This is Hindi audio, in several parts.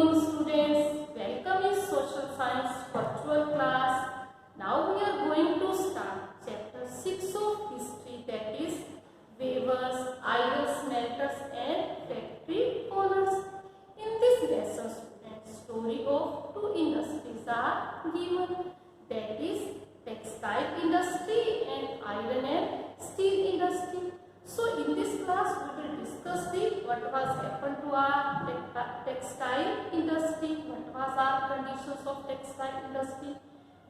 morning students, welcome in social science virtual class. Now we are going to start chapter 6 of history, that is weavers, iron smelters and factory owners. In this lesson students, story of two industries are given, that is textile industry and iron and steel industry. So in this class we will discuss what was happened to our textile industry, what was our conditions of textile industry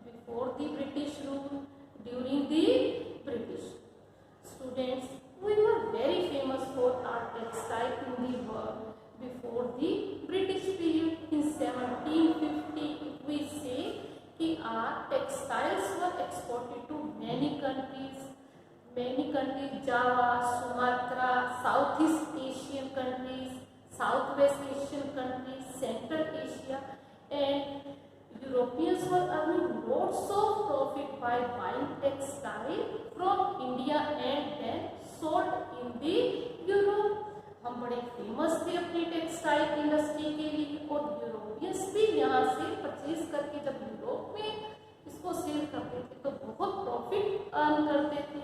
before the British rule, during the British. Students, we were very famous for our textile in the world before the British period. In 1750 we say कि our textiles were exported to many countries, Java, Sumatra, Southeast Asian countries, Southwest Asian countries, Central Asia, and Europeans were earning lots of profit by buying textile from India and then sold in the Europe. हम बड़े फेमस थे अपनी टेक्सटाइल इंडस्ट्री के लिए और यूरोपियंस भी यहाँ से परचेज करके जब यूरोप में इसको सेल करते थे तो बहुत प्रॉफिट अर्न करते थे.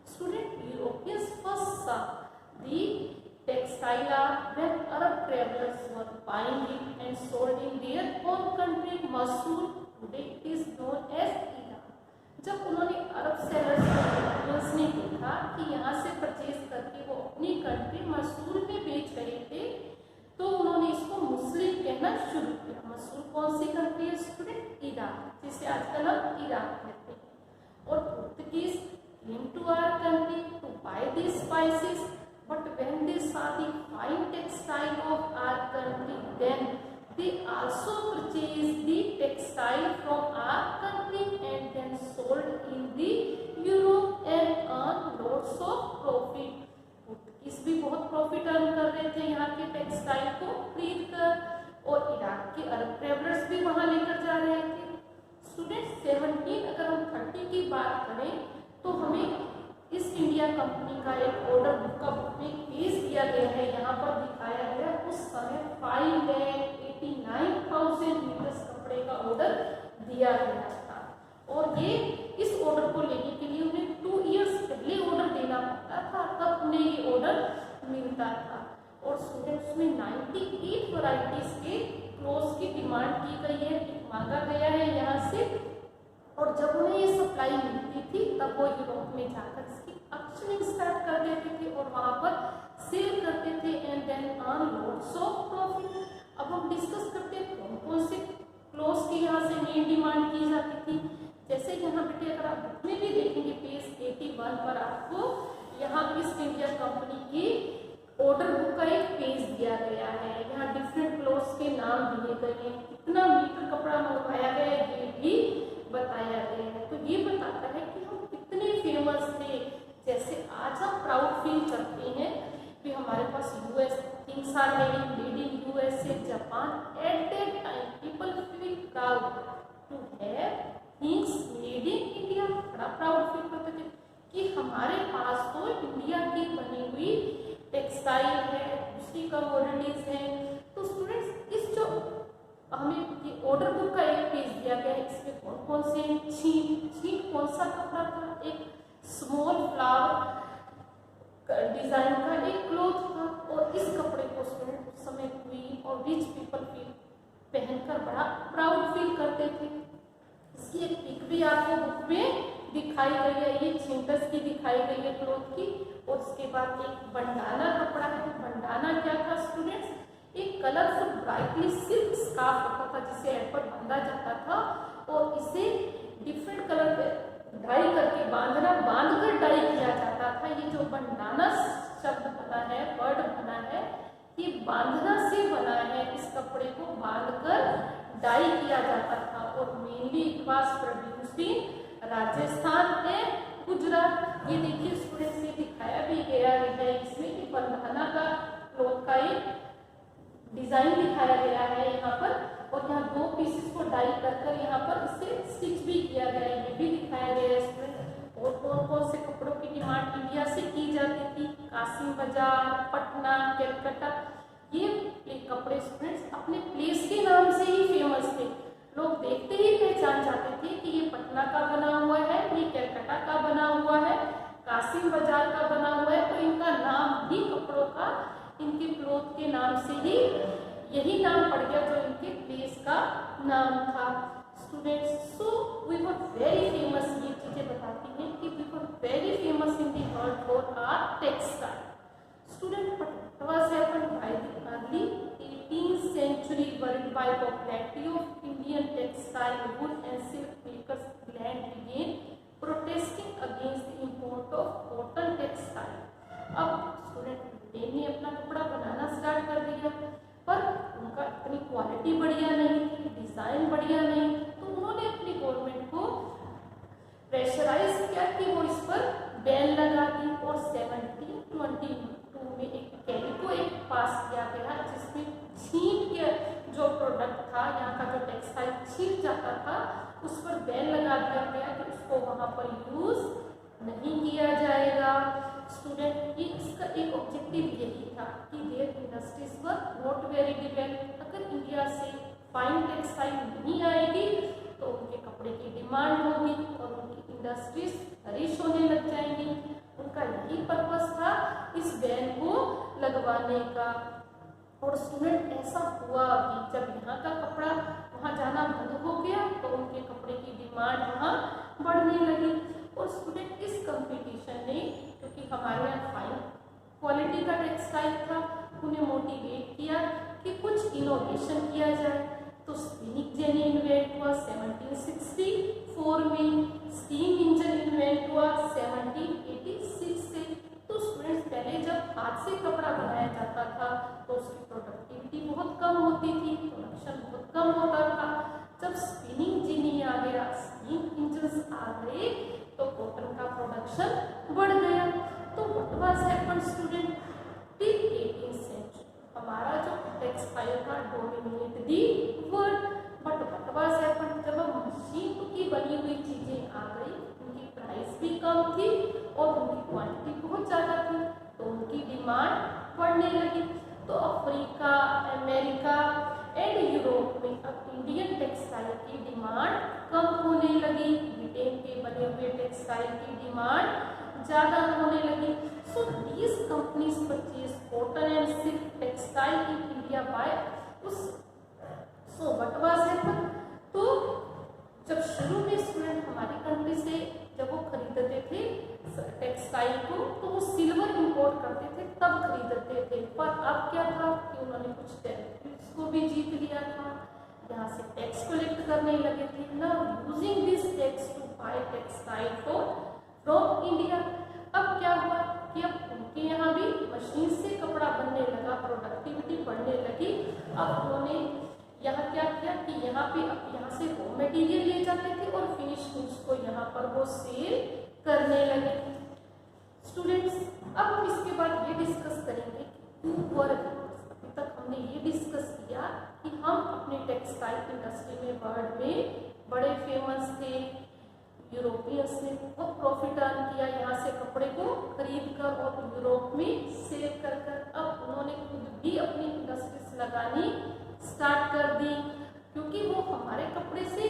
Student, Europeans first saw the textile when Arab travelers were buying it and sold in their own country, Mosul. Today it is known as Iran. जब उन्होंने अरब सेलर्स ने देखा कि यहाँ से परचेज करके वो अपनी कंट्री मसूल में बेच रहे थे तो उन्होंने इसको मुस्लिम कहना शुरू किया. मसूल कौन सी कंट्री है स्टूडेंट? ईरान, जिसे आजकल हम ईरान कहते हैं. और Portuguese came to our country to buy these spices, but when they saw the fine textile of our country, then they also purchased the textile from our country and then sold in the Europe and earned lots of profit. Portuguese भी बहुत प्रॉफिट अर्न कर रहे थे यहाँ के टेक्सटाइल को खरीद कर और इराक के अरब ट्रेवलर्स भी वहाँ लेकर जा रहे थे. स्टूडेंट 17 अगर हम 30 की बात करें तो हमें इस इंडिया कंपनी का एक ऑर्डर बुक का बुक में पेश किया गया है. यहाँ पर दिखाया गया उस समय 5,89,000 मीटर्स कपड़े का ऑर्डर दिया गया था और ये इस ऑर्डर को लेने के लिए उन्हें 2 इयर्स पहले ऑर्डर देना पड़ता था, तब उन्हें ये ऑर्डर मिलता था. और स्टूडेंट्स में 98 वैरायटीज के क्लोथ्स की डिमांड की गई है, मांगा गया है यहाँ से. और जब उन्हें ये सप्लाई मिलती थी तब वो यूरोप में जाकर इसकी ऑक्शनिंग स्टार्ट कर देते थे और वहाँ पर सेल करते थे and then earn lots of profit. अब हम डिस्कस करते हैं कौन कौन से क्लोथ्स की यहाँ से मेन डिमांड की जाती थी. जैसे यहाँ बेटे अगर आप बुक में भी देखेंगे पेज 81 पर आपको यहाँ ईस्ट इंडिया कंपनी की ऑर्डर बुक का एक पेज दिया गया है. यहाँ डिफरेंट क्लोथ्स के नाम दिए गए हैं, कितना मीटर कपड़ा मंगवाया गया है ये भी बताया गया है. तो ये बताता है कि हम कितने फेमस थे. जैसे आज हम प्राउड फील करते हैं कि हमारे पास US things are made in USA, Japan. At that time people feel proud to have things made in India. बड़ा प्राउड फील करते थे कि हमारे पास तो इंडिया की बनी हुई टेक्सटाइल है, दूसरी कमोडिटीज है. तो स्टूडेंट्स इस जो हमें ये ऑर्डर बुक का एक पेज दिया गया है, इसमें कौन कौन से छीन कौन सा कपड़ा था? एक स्मॉल फ्लावर डिजाइन का एक क्लॉथ था और इस कपड़े को स्टूडेंट उस समय क्वीन और रिच पीपल पहनकर बड़ा प्राउड फील करते थे. इसकी एक पिक भी आपको बुक में दिखाई गई है, ये छिंटस की दिखाई गई है क्लॉथ की. और इसके बाद एक बंडाना कपड़ा है. बंडाना क्या था स्टूडेंट्स? एक कलरफुल ब्राइटली सिल्क स्कार्फ होता था जिसे हेड पर बांधा जाता था और इसे डिफरेंट कलर पे डाई करके बांधकर डाई किया जाता था. ये जो बंडाना शब्द बना है, वर्ड बना है, ये बांधना से बना है. इस कपड़े को बांधकर डाई किया जाता था और mainly it was produced in Rajasthan and Gujarat. ये देखिए स्टूडेंट्स ये दिखाया भी गया है इसमें कि बंधाना का क्लॉथ का एक डिजाइन दिखाया गया है यहाँ पर और यहाँ 2 पीसेस को डाई कर यहाँ पर इसे स्टिच भी किया गया है, ये भी दिखाया गया है स्टूडेंट. और कौन कौन से कपड़ों की डिमांड इंडिया से की जाती थी? कासिम बाजार, पटना, कलकत्ता, ये कपड़े स्टूडेंट्स अपने प्लेस के कासिम बाजार का बना हुआ है, तो इनका नाम भी कपड़ों का इनके क्लोथ के नाम से ही यही नाम पड़ गया जो इनके प्लेस का नाम था। Students, so we were very famous, ये चीजें बताती हैं कि we were very famous in the world for our textile. Student, but what was happened by the early 18th century world by popularity of Indian textile, wool and silk makers began protesting against the import of cotton textile. अब स्टूडेंट ब्रिटेन ने अपना कपड़ा बनाना स्टार्ट कर दिया, पर उनका इतनी क्वालिटी बढ़िया नहीं थी, डिजाइन बढ़िया नहीं, तो उन्होंने अपनी गवर्नमेंट को प्रेशराइज किया कि वो इस पर बैन लगा दी और 1722 में एक कैलिको एक्ट पास किया गया जिसमें छीन के जो प्रोडक्ट था, यहाँ का जो टेक्सटाइल छीन जाता था, उस पर बैन लगा दिया गया कि उसको वहाँ पर यूज नहीं किया जाएगा। स्टूडेंट, ये इसका एक ऑब्जेक्टिव यही था कि their industries were not very developed. अगर इंडिया से फाइन टेक्सटाइल नहीं आएगी तो उनके कपड़े की डिमांड होगी और उनकी इंडस्ट्रीज फ्लरिश होने लग जाएंगी। उनका यही पर्पस था इस बैन को लगवाने का। और स्टूडेंट, ऐसा हुआ भी, जब यहाँ का कपड़ा वहाँ जाना बंद हो गया तो उनके कपड़े की डिमांड वहाँ बढ़ने लगी। और स्टूडेंट, इस कंपटीशन ने, क्योंकि हमारे यहाँ फाइन क्वालिटी का टेक्सटाइल था, उन्हें मोटिवेट किया कि कुछ इनोवेशन किया जाए। तो स्पिनिंग जेनी इन्वेंट हुआ 1764 में, स्टीम इंजन इन्वेंट हुआ 1786 से। तो स्टूडेंट्स, पहले जब हाथ से कपड़ा बनाया जाता था तो उसकी प्रोडक्टिविटी बहुत कम होती थी, प्रोडक्शन बहुत कम होता था। जब स्पिनिंग जेनी आ गया, स्टीम इंजन आ गए, तो कॉटन का प्रोडक्शन बढ़ गया। तो what was happened student, till 18th century हमारा जो टेक्सटाइल का dominate the world. But what was happened, जब मशीन की बनी हुई चीजें आ गई, उनकी प्राइस भी कम थी और उनकी क्वांटिटी बहुत ज्यादा थी, तो उनकी डिमांड बढ़ने लगी। तो अफ्रीका, अमेरिका एंड यूरोप में अब इंडियन टेक्सटाइल की डिमांड कम होने लगी, ब्रिटेन के बने हुए टेक्सटाइल की डिमांड ज्यादा होने लगी। So these companies purchase cotton and silk textile in India by us. So what was happened, तो जब शुरू में स्टूडेंट हमारी कंट्री से जब वो खरीदते थे टेक्सटाइल को, तो वो सिल्वर इंपोर्ट करते थे तब खरीदते थे। पर अब क्या था कि उन्होंने कुछ टेरिटरीज को भी जीत लिया था, यहाँ से टैक्स कलेक्ट करने लगे थे। Now using this tax to buy textile from India. अब क्या हुआ कि अब उनके यहाँ भी मशीन से कपड़ा बनने लगा, प्रोडक्टिविटी बढ़ने लगी। अब उन्होंने यहाँ क्या किया कि यहाँ पे अब यहाँ से रॉ मटेरियल ले जाते थे और फिनिश गुड्स को यहाँ पर वो सेल करने लगे। स्टूडेंट्स, अब हम इसके बाद ये डिस्कस करेंगे कि हु वर वीवर्स। अभी तक हमने ये डिस्कस किया कि हम अपने टेक्सटाइल इंडस्ट्री में वर्ल्ड में बड़े फेमस थे, यूरोपियंस ने बहुत प्रॉफिट अर्न किया यहाँ से कपड़े को खरीद कर और यूरोप में सेल कर कर। अब उन्होंने खुद भी अपनी इंडस्ट्रीज लगानी स्टार्ट कर दी, क्योंकि वो हमारे कपड़े से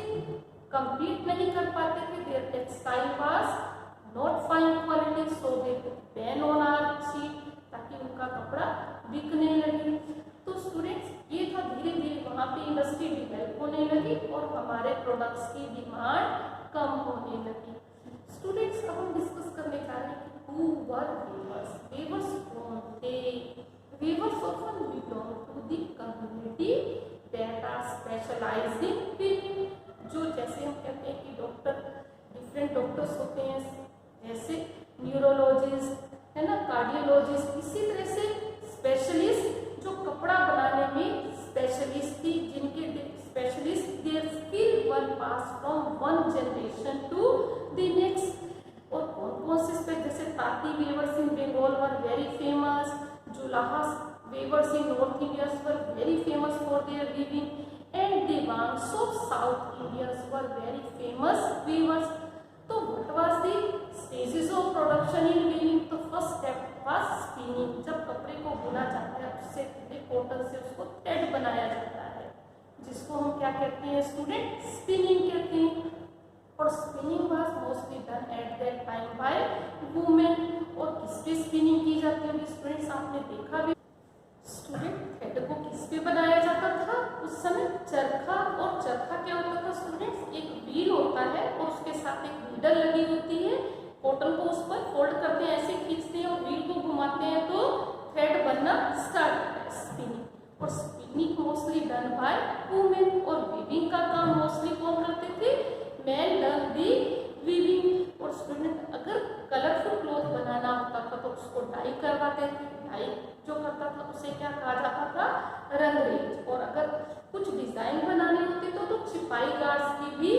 compete नहीं कर पाते थे। Their textile was not fine quality, so they ban on our sheet, ताकि उनका कपड़ा बिकने लगे। तो स्टूडेंट्स, ये था धीरे धीरे वहाँ पे इंडस्ट्री डेवलप होने लगी और हमारे प्रोडक्ट्स की डिमांड कम होने लगी। स्टूडेंट्स, अब हम डिस्कस करने जा रहे हैं कि हु वर वीवर्स। वीवर्स कौन थे? Weavers often belong to the community that are specialized in weaving। जो जैसे हम कहते हैं कि डॉक्टर, डिफरेंट डॉक्टर्स होते हैं, जैसे न्यूरोलॉजिस्ट है ना, कार्डियोलॉजिस्ट, इसी तरह से स्पेशलिस्ट जो कपड़ा बनाने में स्पेशलिस्ट थी, जिनके specialist their skill were pass from one generation to the next. और कौन कौन से, जैसे ताती weavers in Bengal were very famous, जुलाहा weavers in north India were very famous for their weaving, and Devangs of South Indians were very famous weavers। तो what was the stages of production in weaving? तो first step was spinning। जब कपड़े को बुना जाता है उससे पहले कॉटन से उसको थ्रेड बनाया जाता है, जिसको हम क्या कहते हैं स्टूडेंट? स्पिनिंग कहते हैं। और spinning was mostly done at that time by women। आपने देखा भी। स्टूडेंट थ्रेड को किस पे बनाया जाता था उस समय? चरखा। और चरखा क्या होता था स्टूडेंट्स? एक व्हील होता है और उसके साथ एक नीडल लगी होती है। कॉटन को उस पर फोल्ड करते हैं, ऐसे खींचते हैं और व्हील को घुमाते हैं तो थ्रेड बनना स्टार्ट होता है, स्पिनिंग। और spinning mostly done by women. और वीविंग का काम मोस्टली कौन करते थे? Man done the weaving. और स्टूडेंट अगर कलरफुल क्लॉथ बनाना होता था तो उसको डाई करवाते थे। डाई जो करता था उसे क्या कहा जाता था? रंगरेज। और अगर कुछ डिजाइन बनाने होते तो छिपाई गार्ड्स की भी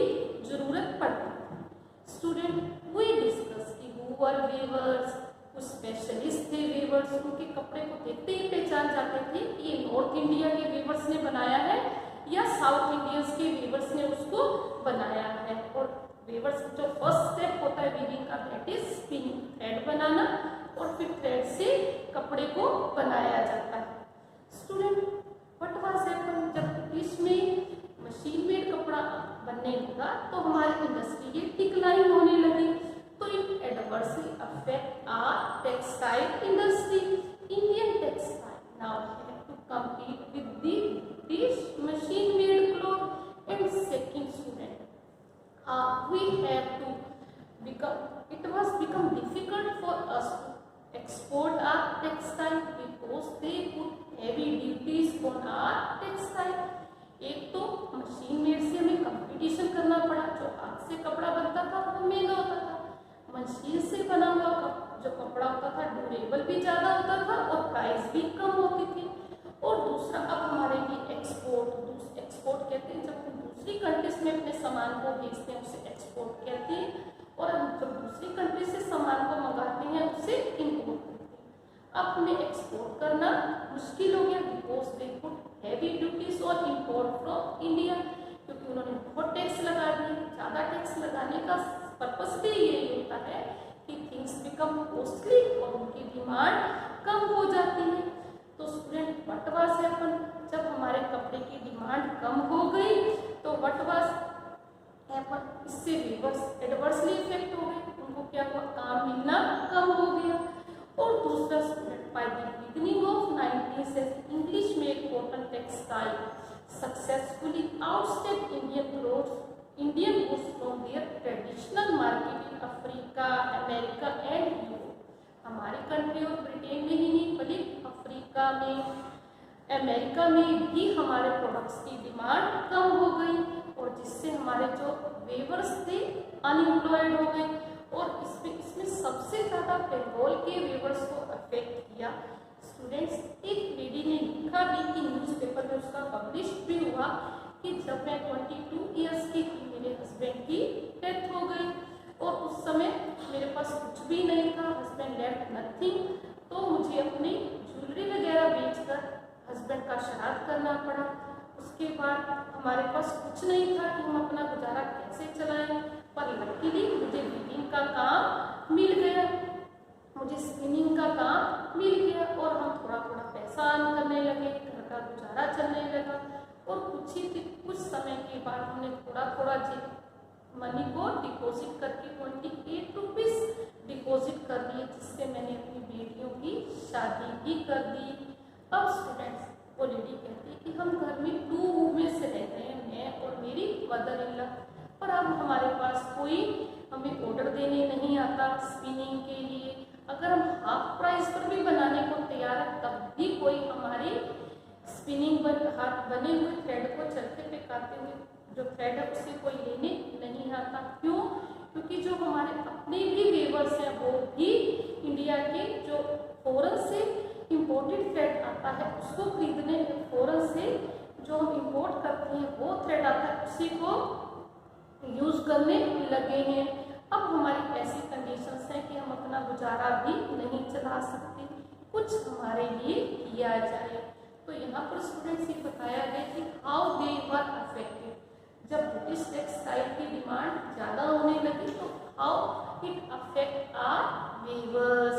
जरूरत पड़ती थी। स्टूडेंट वी डिस्कस कि हु वर वीवर्स। कुछ स्पेशलिस्ट थे वीवर्स, उनके कपड़े को देखते ही पहचान जाते थे कि ये नॉर्थ इंडिया के वीवर्स ने बनाया है या साउथ इंडियंस के वीवर्स ने उसको बनाया है। और वीवर्स जो फर्स्ट स्टेप होता है वीविंग का, दैट इज स्पिनिंग, थ्रेड बनाना। और फिर थ्रेड से कपड़े को बनाया जाता है। Student what was happen? जब ब्रिटिश में मशीन मेड कपड़ा बनने लगा तो हमारी इंडस्ट्री डिक्लाइन होने लगी। तो it adversely affect our textile industry. Indian textile now have to compete with the British machine made cloth। and second student, we have to it was become difficult for us to export our textile because they put heavy duties on our textile। एक तो मशीन मेड से हमें कंपटीशन करना पड़ा। जो हाथ से कपड़ा बनता था वो महंगा होता था, मशीन से बना हुआ जो कपड़ा होता था ड्यूरेबल भी ज्यादा होता था और प्राइस भी कम होती थी। और दूसरा अब हमारे लिए एक्सपोर्ट कहते हैं, जब हम दूसरी कंट्रीज में अपने सामान को भेजते हैं उसे एक्सपोर्ट कहते हैं। और जब दूसरी कंट्री से सामान को मंगाते हैं उसे इम्पोर्ट करते हैं। अब हमें एक्सपोर्ट करना मुश्किल हो गया because they put heavy duties और इम्पोर्ट फ्रॉम इंडिया, क्योंकि उन्होंने बहुत टैक्स लगा दिए। ज़्यादा टैक्स लगाने का पर्पस भी यही होता है कि थिंग्स बिकम कॉस्टली और उनकी डिमांड कम हो जाती है। तो स्टूडेंट व्हाट वाज हैपन? जब हमारे कपड़े की डिमांड कम हो गई तो व्हाट वाज हैपन? इससे वीवर्स एडवर्सली इफेक्ट हो गए, उनको क्या हुआ? काम मिलना कम हो गया। और दूसरा student by the beginning of 19th century English made cotton textile successfully outstep Indian goods from their traditional market in Africa, America and Europe. हमारी कंट्री और ब्रिटेन में ही नहीं बल्कि अफ्रीका में, अमेरिका में भी हमारे प्रोडक्ट्स की डिमांड कम हो गई और जिससे हमारे जो वेवर्स थे अनएम्प्लॉयड हो गए। और इसमें सबसे ज्यादा बंगाल के वेवर्स को अफेक्ट किया। स्टूडेंट्स एक लेडी ने लिखा भी कि न्यूज़पेपर में उसका पब्लिश भी हुआ कि जब मैं 22 ईयर्स की थी मेरे हस्बैंड की डेथ हो गई और उस समय मेरे पास कुछ भी नहीं था, हस्बैंड लेफ्ट नथिंग। तो मुझे अपनी ज्वेलरी वगैरह बेचकर हस्बैंड का श्राद्ध करना पड़ा। उसके बाद हमारे पास कुछ नहीं था कि हम अपना गुजारा कैसे चलाएं, पर लकीली मुझे वीविंग का काम मिल गया, मुझे स्पिनिंग का काम मिल गया और हम थोड़ा थोड़ा पैसा अर्न करने लगे, घर का गुजारा चलने लगा। और कुछ समय के बाद हमने थोड़ा थोड़ा मनी को डिपॉजिट करके 28 रुपीज डिपॉजिट कर दिए, जिससे मैंने अपनी बेटियों की शादी भी कर दी। अब स्टूडेंट्स वो लेडी कहती है कि हम घर में 2 वूमेन्स रह रहे हैं, मैं और मेरी मदर इन लॉ, और अब हमारे पास कोई हमें ऑर्डर देने नहीं आता स्पिनिंग के लिए। अगर हम हाफ प्राइस पर भी बनाने को तैयार है तब भी कोई हमारी स्पिनिंग हाथ बने हुए थ्रेड को चरखे पे काटते हुए जो थ्रेड है उसे कोई लेने नहीं आता। क्यों? क्योंकि जो हमारे अपने भी वेवर्स हैं वो भी इंडिया के जो फॉरेन से इम्पोर्टेड थ्रेड आता है उसको खरीदने, फॉरेन से जो हम इम्पोर्ट करते हैं वो थ्रेड आता है उसी को यूज करने लगे हैं। अब हमारी ऐसी कंडीशंस हैं कि हम अपना गुजारा भी नहीं चला सकते, कुछ हमारे लिए किया जाए। तो यहाँ पर स्टूडेंट्स ये बताया गया कि हाउ दे वर अफेक्टेड। जब ब्रिटिश टेक्सटाइल की डिमांड ज़्यादा होने लगी तो how it affect our weavers.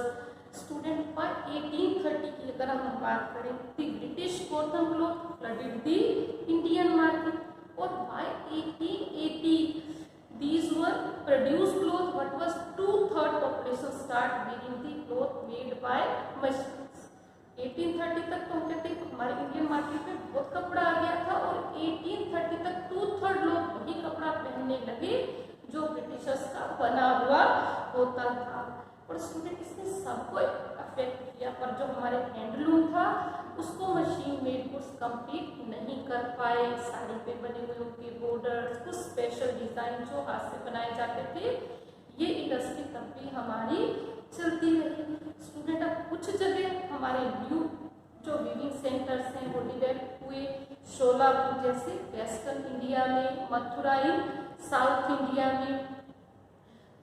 Student by 1830 की अगर हम बात करें the British cotton cloth flooded the Indian market और by 1880 these were produced cloth what was 2/3 population start wearing the cloth made by machines। 1830 तक तो हम कहते हैं हमारे इंडियन मार्केट में बहुत कपड़ा आ गया था और 1830 तक 2/3 लोग वही कपड़ा पहनने लगे जो ब्रिटिशर्स का बना हुआ होता था। और स्टूडेंट इसने सबको अफेक्ट किया, पर जो हमारे हैंडलूम था उसको मशीन मेड गुड्स कम्पीट नहीं कर पाए। साड़ी पे बने हुए उनके बॉर्डर्स, कुछ स्पेशल डिजाइन जो हाथ से बनाए जाते थे, ये इंडस्ट्री तब भी हमारी चलती रही। स्टूडेंट अब कुछ जगह हमारे न्यू जो वीविंग सेंटर्स हैं वो डेवलप हुए, शोलापुर जैसे वेस्टर्न इंडिया में, मथुराई साउथ इंडिया में।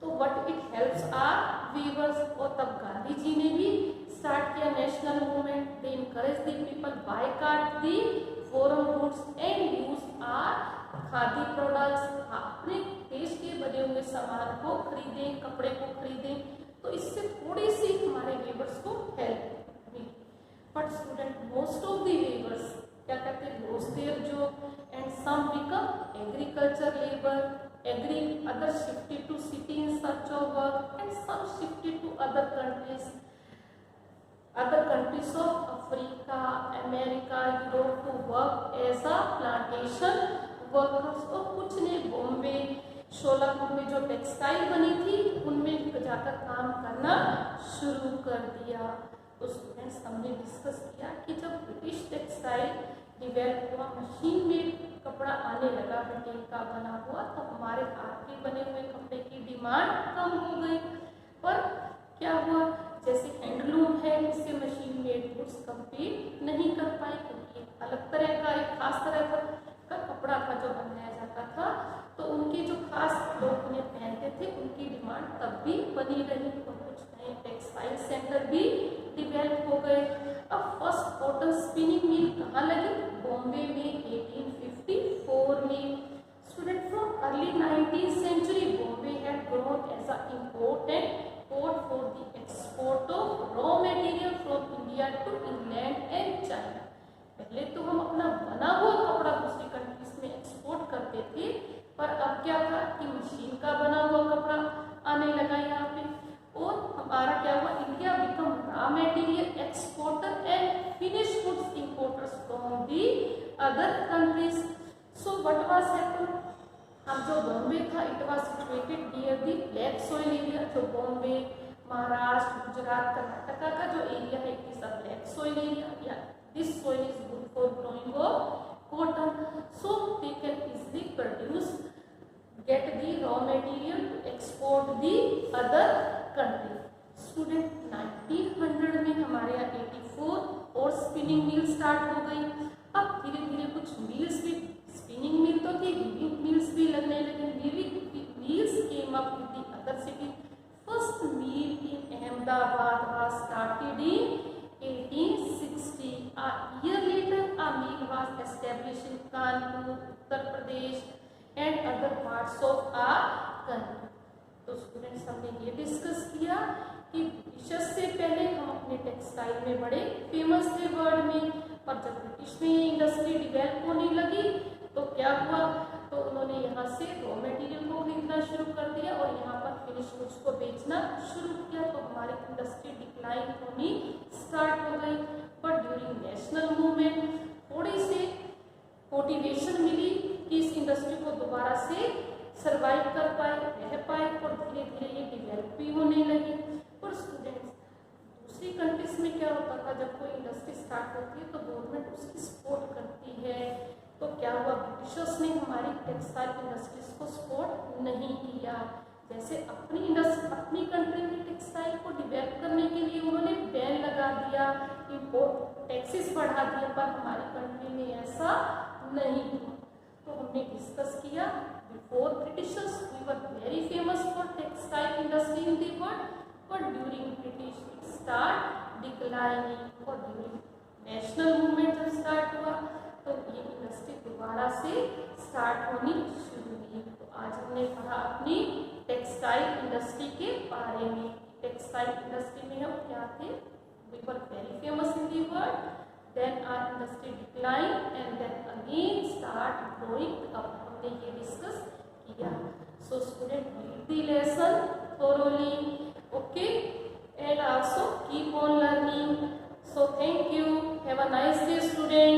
तो what it helps our weavers. और तब गांधी जी ने भी स्टार्ट किया national movement. They encourage the people boycott the foreign goods and use our khadi products. अपने देश के बने हुए सामान को खरीदें, कपड़े को खरीदें, तो इससे थोड़ी सी हमारे वीवर्स को हेल्प हुई। But student most of the weavers क्या करते हैं, loss their job and some become agriculture labour, others shifted to city in search of work and some shifted to other countries of Africa, America, Europe to work as a plantation workers। और कुछ ने बॉम्बे शोलापुर में जो टेक्सटाइल बनी थी उनमें जाकर काम करना शुरू कर दिया। तो स्टूडेंट्स हमने डिस्कस किया कि जब ब्रिटिश टेक्सटाइल डिवेल्प हुआ, मशीन में कपड़ा आने लगा ब्रिटेन का बना हुआ, तो हमारे हाथ के बने हुए कपड़े की डिमांड कम हो गई। पर क्या हुआ, जैसे हैंडलूम है इससे मशीन मेड गुड्स कम्पीट नहीं कर पाए, क्योंकि अलग तरह का एक खास तरह का कपड़ा था जो बनाया जाता था, तो उनके जो खास लोग उन्हें पहनते थे उनकी डिमांड तब भी बनी रही। और कुछ नए टेक्सटाइल सेंटर भी डिवेल्प हो गए। अब फर्स्ट कॉटन स्पिनिंग मिल कहाँ लगी, बॉम्बे में 1854 में। Student from early 19th century Bombay had grown as a important port for the export of raw material from India to England and China. पहले तो हम अपना बना हुआ कपड़ा दूसरी कंट्रीज में एक्सपोर्ट करते थे, पर अब क्या था कि मशीन का बना हुआ कपड़ा आने लगा यहाँ पे, और हमारा क्या हुआ, India become raw material exporter and finish goods importers from the other countries. So what was happen, हम जो बॉम्बे था it was situated near the black soil area. जो बॉम्बे, महाराष्ट्र, गुजरात, कर्नाटका का जो एरिया है it is a black soil area. या this soil is good for growing of cotton, so they can easily get the raw material to export the other country। Student 1900 में हमारे यहाँ 84 और स्पिनिंग मिल स्टार्ट हो गई। अब धीरे धीरे कुछ मिल्स भी, स्पिनिंग मिल तो थी, वीविंग मिल्स भी लगने लगे। Weaving mills came up with the other city. First mill in Ahmedabad was started in 1860। A year later, a mill was established in Kanpur, Uttar Pradesh, and other parts of our country। तो स्टूडेंट्स हमने ये डिस्कस किया कि ब्रिटिशर्स से पहले हम अपने टेक्सटाइल में बड़े फेमस थे वर्ल्ड में, पर जब ब्रिटिश में ये इंडस्ट्री डिवेल्प होने लगी तो क्या हुआ, तो उन्होंने यहाँ से रॉ मटेरियल को खरीदना शुरू कर दिया और यहाँ पर फिनिश गुड्स को बेचना शुरू किया। तो हमारी इंडस्ट्री डिक्लाइन होनी स्टार्ट हो गई। बट ड्यूरिंग नेशनल मूवमेंट थोड़ी सी मोटिवेशन मिली कि इस इंडस्ट्री को दोबारा से सरवाइव कर पाए, रह पाए, और धीरे धीरे ये डिवेल्प भी होने लगी। और स्टूडेंट्स दूसरी कंट्रीज में क्या होता था, जब कोई इंडस्ट्री स्टार्ट होती है तो गवर्नमेंट उसकी सपोर्ट करती है। तो क्या हुआ, ब्रिटिशर्स ने हमारी टेक्सटाइल इंडस्ट्रीज को सपोर्ट नहीं किया। जैसे अपनी कंट्री में टेक्सटाइल को डेवलप करने के लिए उन्होंने बैन लगा दिया, इम्पोर्ट टैक्सेस बढ़ा दिया, पर हमारी कंट्री में ऐसा नहीं हुआ। तो हमने डिस्कस किया, before Britishers we were very famous for textile industry in the world, but during British it start declining. और ड्यूरिंग नेशनल मूवमेंट जब स्टार्ट हुआ तो ये इंडस्ट्री दोबारा से स्टार्ट होनी शुरू हुई। तो आज हमने पढ़ा अपनी टेक्सटाइल इंडस्ट्री के बारे में। टेक्सटाइल इंडस्ट्री में हम क्या थे, we were very famous in the world, then our industry decline and then again start growing up. हमने ये डिस्कस किया। So student read the lesson thoroughly